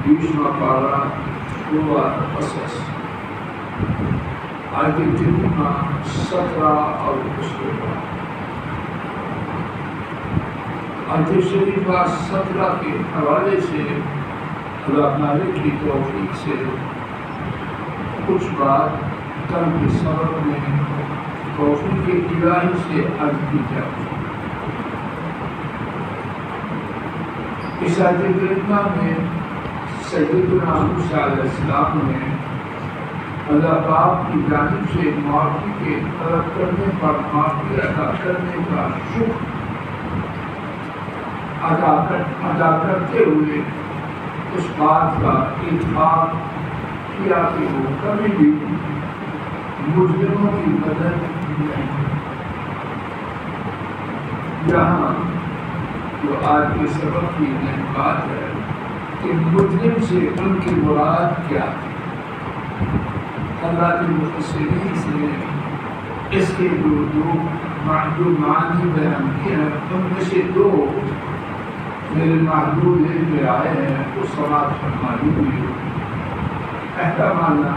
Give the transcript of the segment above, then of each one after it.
20واں پارہ سورہ قصص آیت کریمہ 17 اور اس کے بعد آیت شریفہ 17 کے حوالے سے اللہ تعالی کی توفیق سے کچھ بات کل کے سبق میں توفیق الہی سے عرض کی جائے۔ اس آیت کریمہ میں سیدنا موسیٰ علیہ السلام نے اللہ پاک کی جانب سے معافی کے طلب کرنے پر معافی ادا کرنے کا شکر ادا کرتے ہوئے اس بات کا اتفاق کیا کہ وہ کبھی بھی مجرموں کی مدد نہیں کرتے۔ یہاں جو آج کے سبق کی اہم بات ہے کہ مجرم سے ان کی مراد کیا ہے۔ اللہ کے مفسرین سے اس کے جو معنی بیان کیے ہیں ان میں سے دو میرے محدود علم میں آئے ہیں وہ سماعت فرمائی ہوئی۔ پہلا معنی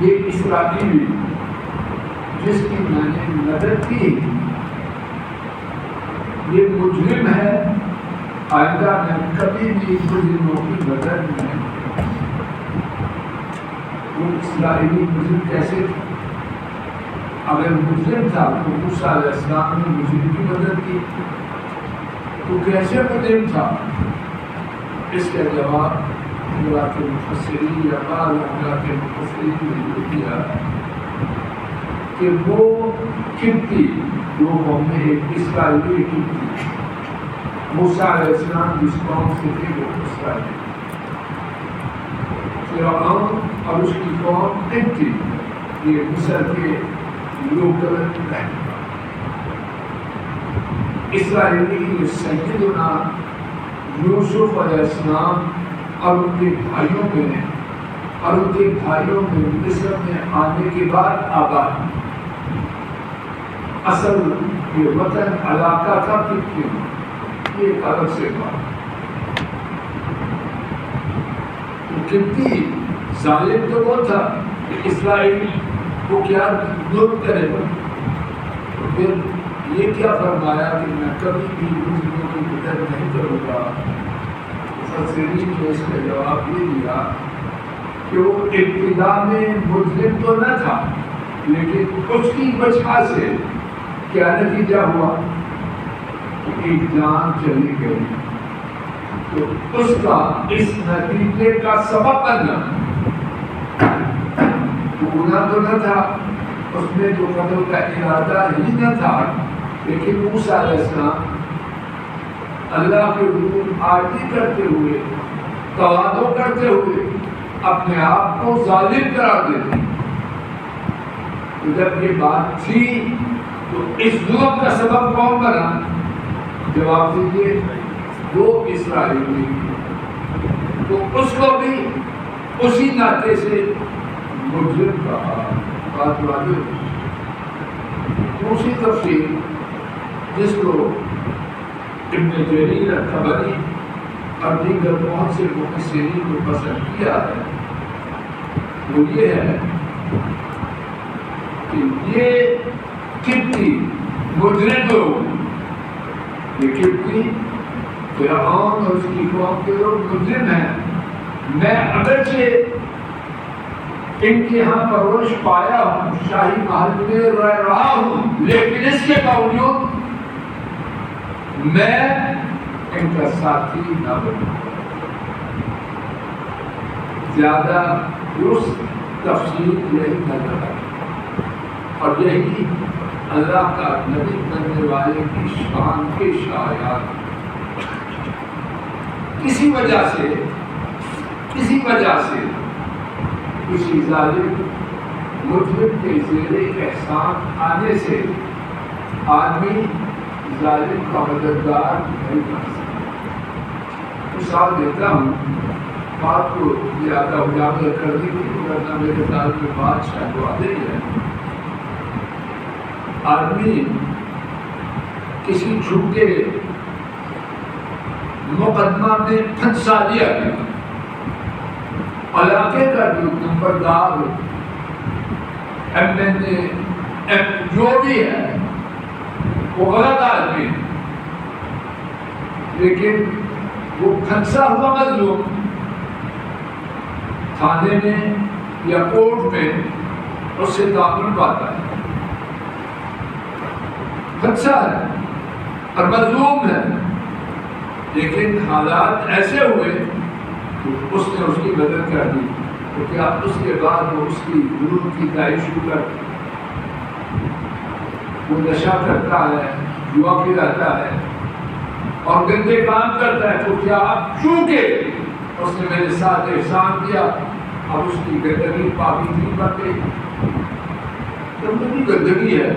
یہ اسرائیلی جس کی میں نے مدد کی یہ مجرم ہے، آئندہ میں کبھی بھی مجرموں کی مدد نہیں۔ وہ اسرائیلی مجرم کیسے تھا؟ اگر مجرم تھا تو موسیٰ علیہ السلام نے مجرم کی مدد کی، تو کیسے مجرم تھا؟ اس کا جواب اللہ کے مفسرین یا بعض اللہ کے مفسرین نے یہ دیا کہ وہ قبطی جو قوم میں ایک اسرائیلی قبطی موسیٰ علیہ السلام جس قوم سے تھے وہ اسرائیلی، فرعون اور اس کی قوم قبطی یہ مصر کے لوکل رہنے اسرائیلی سیدنا یوسف علیہ السلام اور ان کے بھائیوں میں مصر میں آنے کے بعد آباد اصل یہ وطن علاقہ تھا قبطی، یہ ایک الگ سے بات۔ قبطی ظالم تو وہ تھا کہ اسرائیل کو کیا ظلم کرے گا، تو پھر یہ کیا فرمایا کہ میں کبھی بھی مجرموں کی مدد نہیں کروں گا۔ مفسرین نے اس کا جواب یہ دیا کہ وہ ابتدا میں مجرم تو نہ تھا لیکن اس کی وجہ سے کیا نتیجہ ہوا کہ ایک جان چلی گئی، تو اس کا اس نتیجے کا سبب بننا گناہ تو نہ تھا، اس میں تو قتل کا ارادہ ہی نہ تھا، لیکن موسیٰ علیہ السلام اللہ کے حکم عاجزی کرتے ہوئے تواضع کرتے ہوئے اپنے آپ کو ظالم قرار دیتے۔ تو جب یہ بات تھی تو اس ظلم کا سبب کون بنا؟ جواب دیجیے، وہ اسرائیلی، تو اس کو بھی اسی ناطے سے مجرم کہا۔ بات واضح۔ دوسری تفسیر جس کو ابن جریر الطبری اور دیگر بہت سے مفسرین کو پسند کیا ہے وہ یہ ہے کہ یہ قبطی مجرم لوگ، یہ قبطی فرعون اور اس کی قوم کے لوگ مجرم ہیں، میں اگرچہ ان کے یہاں پرورش پایا ہوں، شاہی محل میں رہ رہا ہوں، لیکن اس کے باوجود میں ان کا ساتھی نہ بنوں۔ زیادہ درست تفصیل یہی نظر ہے اور یہی اللہ کا نبی بننے والے کی شان کے شایعات۔ کسی وجہ سے کسی ظالم مجرم کے زیر احسان آنے سے آدمی ظالم کا مددگار نہیں بن سکتا۔ مثال دیتا ہوں، بات کو زیادہ اجاگر کرنے کی ورنہ میرے خیال میں بات شاید واضح ہے۔ آدمی کسی جھوٹے مقدمہ میں پھنسا دیا گیا. علاقے کا جو نمبردار MNA جو بھی ہے وہ غلط آدمی ہے، لیکن وہ پھنسا ہوا مظلوم تھانے میں یا کورٹ میں اس سے تعاون پاتا ہے، پھنسا ہے اور مظلوم ہے، لیکن حالات ایسے ہوئے کہ اس نے اس کی مدد کر دی. تو کیا اس کے بعد وہ اس کی ضرورت کی تائید شروع کر، وہ نشہ کرتا ہے، جوا کھلاتا ہے اور گندے کام کرتا ہے، تو کیا اب چونکہ اس نے میرے ساتھ احسان کیا اب اس کی گندگی پاکی نہیں بن گئی؟ گندگی گندگی ہے.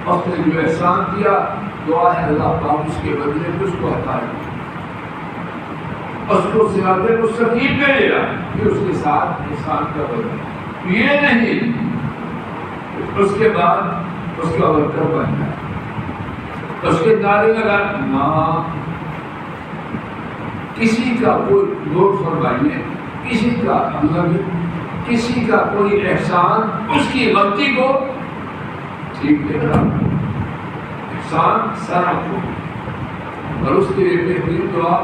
اس نے جو احسان کیا دعا ہے اللہ پاک اس کے بدلے میں اس کو ہٹائے، اس کو زیادہ مستقیم میں لے رہا کہ اس کے ساتھ احسان کا بدلہ یہ نہیں اس کے بعد اس کا ورکر بن جائے، اس کے نعرے لگا نہ. کسی کا کوئی نوٹ فرمائیے، کسی کا کسی کا کوئی احسان اس کی غلطی کو ٹھیک دے رہا، احسان سارا کو، اور اس کے لیے بہترین دعا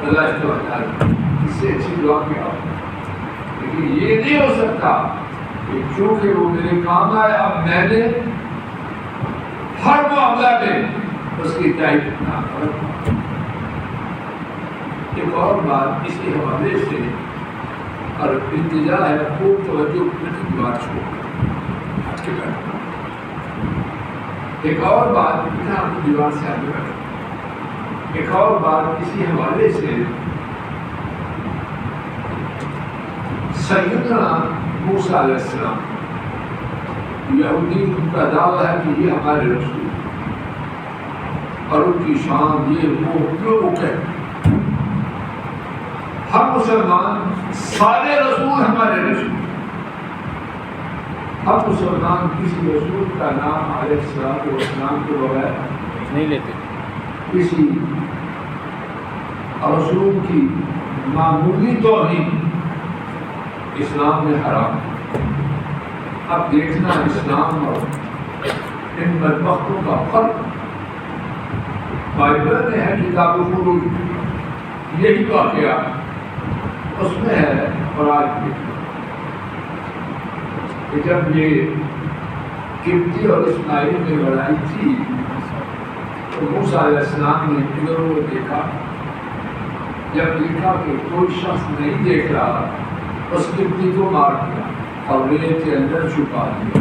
اللہ اس کو ہٹا دے، اس سے اچھی دعا کیا. لیکن یہ نہیں ہو سکتا کہ چونکہ وہ میرے کام آئے اب میں نے ہر معاملہ میں اس کی تائید نہ کروں. ایک اور بات اس کے حوالے سے اور التجا ہے، خوب توجہ کی بات چھوڑ ہٹ کے بیٹھو. ایک اور بات اپنی دیوار سے آگے بیٹھو. ایک اور بات اسی حوالے سے سیدنا موسیٰ علیہ السلام، یہودی ان کا دعویٰ ہے کہ یہ ہمارے رسول اور ان کی شان یہ وہ کہتے. ہم مسلمان سارے رسول ہمارے رسول، ہم مسلمان کسی رسول کا نام علیہ السلام کے بغیر نہیں لیتے. کسی رسول کی معمولی توہین اسلام میں حرام. اب دیکھنا اسلام اور ان بدبختوں کا فرق. بائبل میں ہے کتاب الخروج، یہی واقعہ اس میں ہے. اور آج بھی کہ جب یہ قبطی اور اسماعیل میں لڑائی تھی تو موسیٰ علیہ السلام نے ادھر ادھر دیکھا. جب دیکھا کہ کوئی شخص نہیں دیکھ رہا اس قبطی کو مار دیا اور ریت کے اندر چھپا دیا.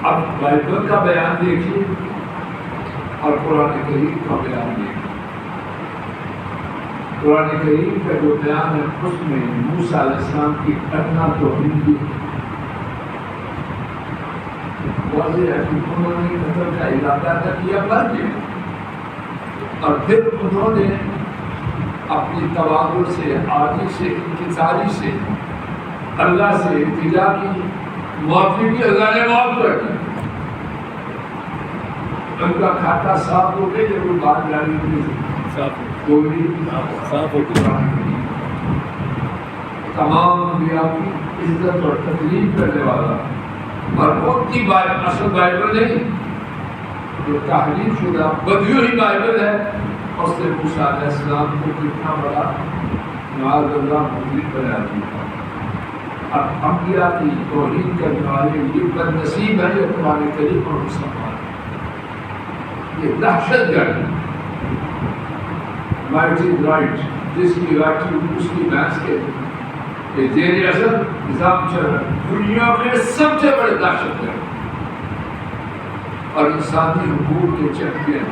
اب بائبل کا بیان دیکھیے اور قرآن کریم کا بیان دیکھیے. قرآن کریم کا جو بیان ہے اس میں موسیٰ علیہ السلام کی ادنا توہین کی واضح ہے کہ انہوں نے قتل کا ارادہ کر دیا مر گیا، اور پھر انہوں نے اپنی تواضع سے، عاجزی سے، انکساری سے اللہ سے التجا کی، معافی کی. اللہ نے معاف کر دی. ان کا کھاتا صاف ہو گیا. جب وہ بات جاری ہوئی صاف ہو گیا. تمام انبیاء کی عزت اور تکلیف کرنے والا اور ان کی اصل بائبل نہیں، جو تحریف شدہ بدھی ہوئی بائبل ہے، اس نے موسیٰ علیہ السلام کو کتنا بڑا معاذ اللہ مجرم بنا دیا. اب انبیاء کی توہین کرنے والے یہ بد نصیب ہے یہ قرآن کریم اور مسلمان. یہ دہشت گرد رائٹ از رائٹ، جس کی رائٹ اس کی بحث کے زیر اثر نظام چل رہا ہے دنیا کے سب سے بڑے دہشت گرد اور انسانی حقوق کے چیمپئن،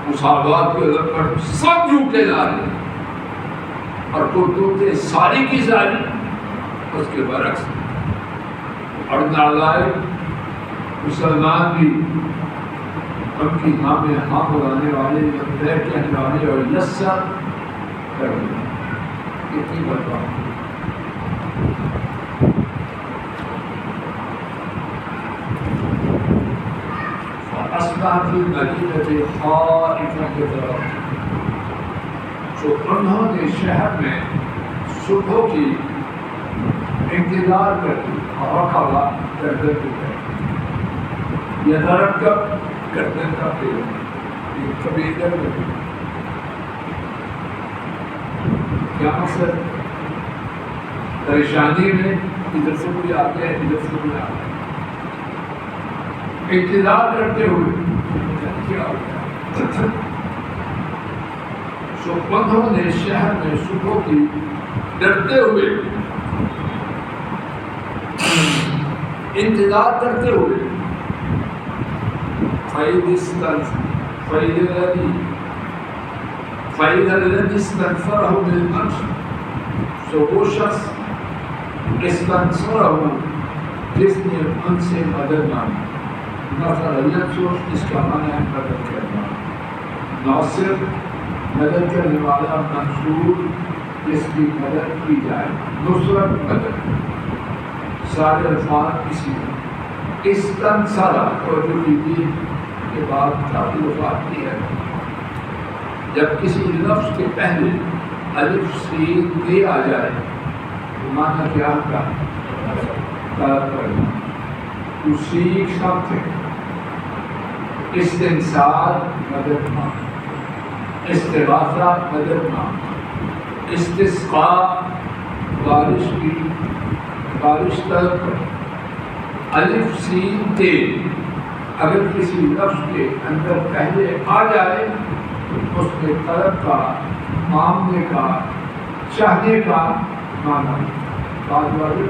مساوات کے لپٹ سب جھوٹے جا رہے ہیں اور کرتوتیں ساری کی ساری اس کے برعکس. اور نالائق مسلمان بھی ان کی ہاں میں ہاں بلانے والے، لبیک کہنے والے اور یسر کرنے والے اتنی برباد. فأصبح في المدينة خائفا يترقب. تو انہوں نے شہر میں صبح کی انتظار کرتی اور کھڑا کرتے ہوئے یترقب کرنے کا پھر کبھی ادھر کیا مقصد؟ پریشانی میں ادھر سے کوئی آتے ہیں ادھر سے کوئی آتے ہیں انتظار کرتے ہوئے کیا ہوتا ہے. سو انہوں نے شہر میں صبح کی ڈرتے ہوئے انتظار کرتے ہوئے فَإِذَا الَّذِي اسْتَنْفَرَهُ بِالْأَمْسِ. سو وہ شخص استنصرہ جس نے ان سے مدد مانگی. نصر ينصر اس کا معنی ہے مدد کرنا. ناصر مدد کرنے والا، منصور جس کی مدد کی جائے. نصرت مدد سارے الفاظ اسی میں. استنصرہ اور جو بھی کے بعد کافی وفات کی ہے. جب کسی لفظ کے پہلے الف سین دے آ جائے تو معنی کیا ہوگا؟ طلب کرنا. تو سیکھ سکتے استنصار مدد مانگ، استغاثہ مدد مانگ، استسقاء بارش کی بارش طلب کرنا. الف سین تے اگر کسی لفظ کے اندر پہلے آ جائے تو اس کے طلب کا، مانگنے کا، چاہنے کا معنی بات والی.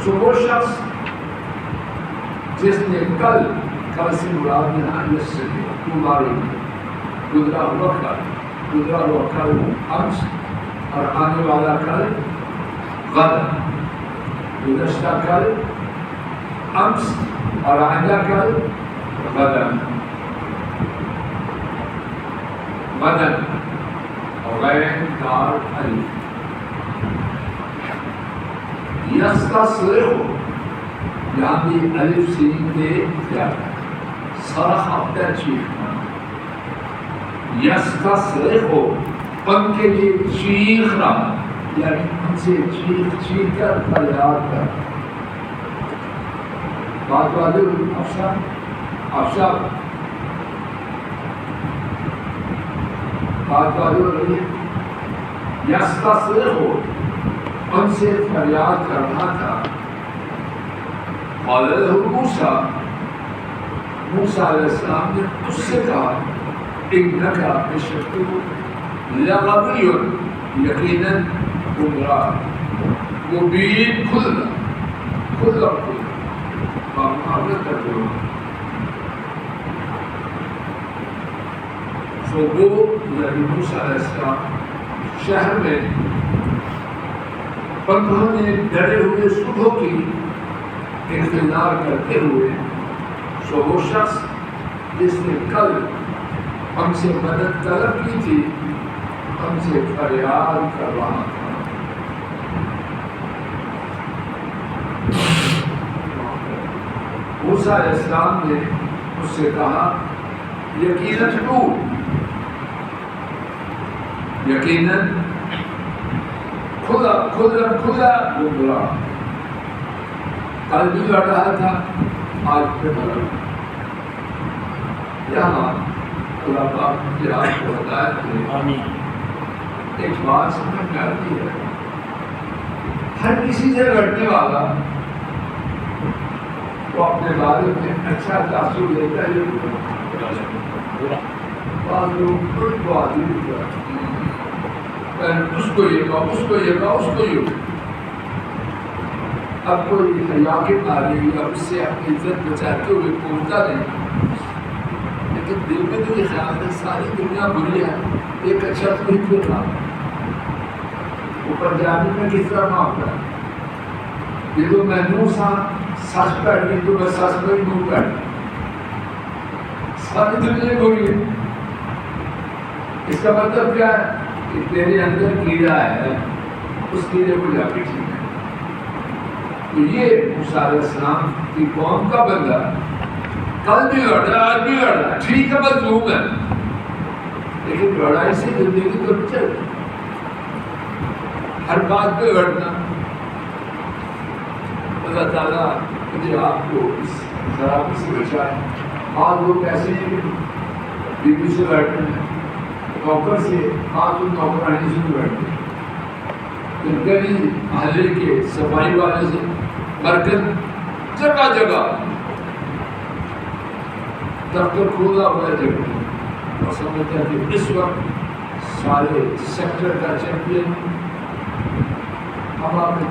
سو وہ شخص جس نے کل سے مراد یہاں گزرا ہوا کل امس اور آنے والا کل غد. گزشتہ کل امس اور آئندہ کل غدن. غدن غین دار الف. یستصرخ یہاں بھی الف سین دے کیا صرخ اپنا چیخنا. یستصرخ ان کے لیے چیخنا یعنی ان سے چیخ کر فریاد کر. بات والے افسر بات والے یستصرخ ان سے فریاد کرنا تھا. قال له موسیٰ علیہ السلام نے اس سے کہا انکا بشک لغوی یقیناً گمراہ مبین کھلا معاملت کرتے ہو. سو وہ یعنی موسیٰ علیہ السلام شہر میں انہوں نے ڈرے ہوئے صبح کی انتظار کرتے ہوئے. سو وہ شخص جس نے کل ہم سے مدد طلب کی تھی ہم سے فریاد کر رہا تھا. موسیٰ علیہ السلام نے اس سے کہا یقیناً کھلا گمراہ. کل بھی لڑ رہا تھا آج پہ لڑ. یہاں اللہ پاک کی آپ کو ہدایت دے. ایک بات سمجھ میں آتی ہے ہر کسی سے لڑنے والا وہ اپنے بارے میں اچھا تاثر لیتا ہے. بعض لوگ کوئی بات نہیں کرتے اس کو یہ کہا اس کو یہ کہا اس کو یہ. اب کوئی حیا کے مارے یا اس سے اپنی عزت بچاتے ہوئے پہنچتا نہیں لیکن دل میں تو یہ خیال ہے ساری دنیا بری ہے ایک اچھا کوئی کیوں تھا. اوپر جانے میں کس طرح معاملہ ہے. یہ تو میں منہ سچ بیٹھ گئی تو میں سچ میں ہی منہ بیٹھ گئی. ساری دنیا بری ہے. اس کا مطلب کیا ہے کہ تیرے اندر کیڑا ہے اس کیڑے کو جا کے ٹھیک ہے. تو یہ موسیٰ علیہ السلام کی قوم کا بندہ کل بھی لڑ رہا آج بھی لڑ رہا، ٹھیک ہے مظلوم ہے، لیکن لڑائی سے زندگی تو نہیں چلتی، ہر بات پہ لڑنا۔ اللہ تعالیٰ مجھے آپ کو اس خرابی سے بچائے۔ بعض لوگ ایسے ہیں بیوی سے لڑتے ہیں، نوکر سے، بعض لوگ نوکرانی سے لڑتے ہیں، گلی محلے کے صفائی والے سے، مرکز جگہ جگہ دفتر کھولا ہوا ہے جگہ، اور سمجھتا ہے کہ اس وقت سارے سیکٹر کا چیمپئن ہم آپ نے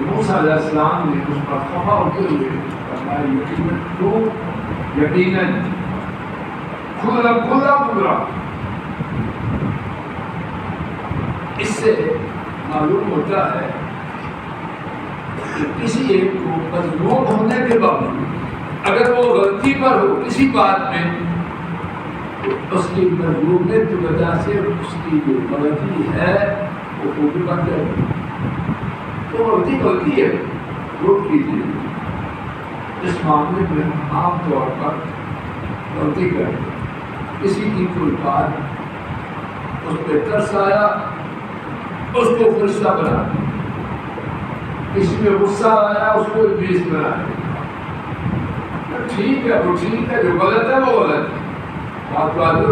موسیٰ علیہ السلام نے اس پر خفا ہوتے ہوئے فرمایا یقیناً تو یقیناً کھلا کھلا برا۔ اس سے معلوم ہوتا ہے کہ کسی ایک کو مظلوم ہونے کے باوجود اگر وہ غلطی پر ہو کسی بات میں تو اس کی مظلومیت کی وجہ سے اس کی جو غلطی ہے وہ خوبی بن جائے گی۔ تو غلطی غلطی ہے، روک کیجیے۔ اس معاملے میں عام طور پر غلطی کریں، کسی کی کوئی بات اس پہ ترس آیا اس کو فرشتہ بنا دیا، کسی میں غصہ آیا اس کو ابلیس بنا دیا۔ ٹھیک ہے وہ ٹھیک ہے، جو غلط ہے وہ غلط ہے، بات واضح۔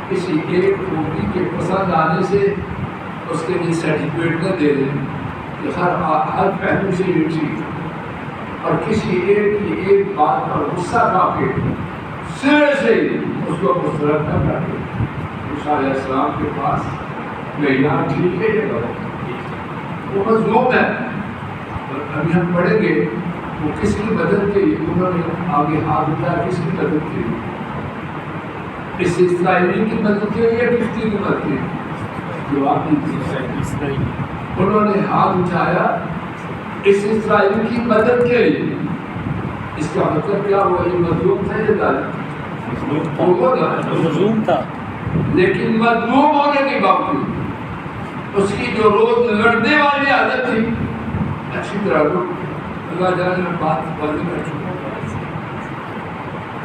کسی ایک خوبی کے پسند آنے سے اس کے لیے سرٹیفکیٹ نہ دے دیں کہ ہر پہلو سے یہ ٹھیک ہے، اور کسی ایک کی ایک بات پر غصہ کھا کے سرے سے اس کو مسترد نہ کر دیں۔ موسیٰ علیہ السلام کے پاس یہاں ٹھیک ہے یہ غلط، وہ مظلوم ہے، اور ابھی ہم پڑھیں گے وہ کس کی مدد کے لیے انہوں نے آگے ہاتھ اٹھایا، کس کی مدد کے لیے؟ اس اسرائیلی کی مدد کے لیے کس کی مدد کے لیے؟ جو آپ کی انہوں نے ہاتھ اٹھایا اس اسرائیل کی مدد کے لیے۔ اس کا مطلب کیا ہوا؟ یہ مظلوم تھا یہ مظلوم تھا، لیکن مظلوم ہونے کے باوجود اس کی جو روز لڑنے والی عادت تھی اچھی طرح لوگ اللہ جانے میں بات واضح کر چکا،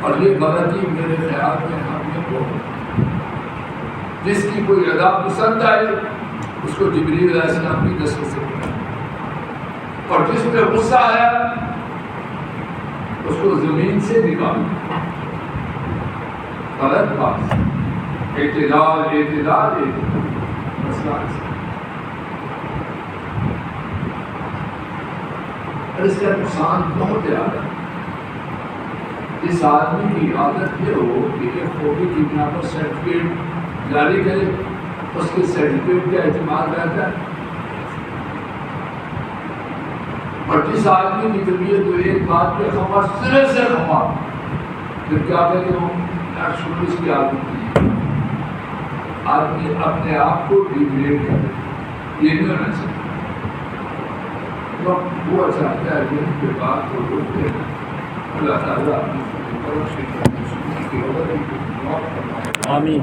اور یہ غلطی میرے خیال میں ہم نے کو جس کی کوئی ادا پسند آئے اس کو جبریل علیہ السلام کی نسل سے پڑھا، اور جس میں غصہ آیا اس کو زمین سے نکالا۔ غلط بات، اعتدال اعتدال مسئلہ ہے، اور اس کا نقصان بہت زیادہ ہے۔ جس آدمی کی عادت یہ ہو کہ ایک خوبی کی بنا پر سرٹیفکیٹ جاری کرے، اس کے سرٹیفکیٹ کا اعتماد رہتا ہے، اور جس آدمی کی طبیعت جو ایک بات پہ خفا سرے سے خفا، پھر کیا کہتے ہو یار شروع اس کی عادت کی، آدمی اپنے آپ کو ڈیگریڈ کرے، یہ نہیں ہونا چاہیے۔ وہ چاہتا ہے کہ ان کے بات کو روکتے ہیں۔ اللہ تعالیٰ آمین۔ آمین۔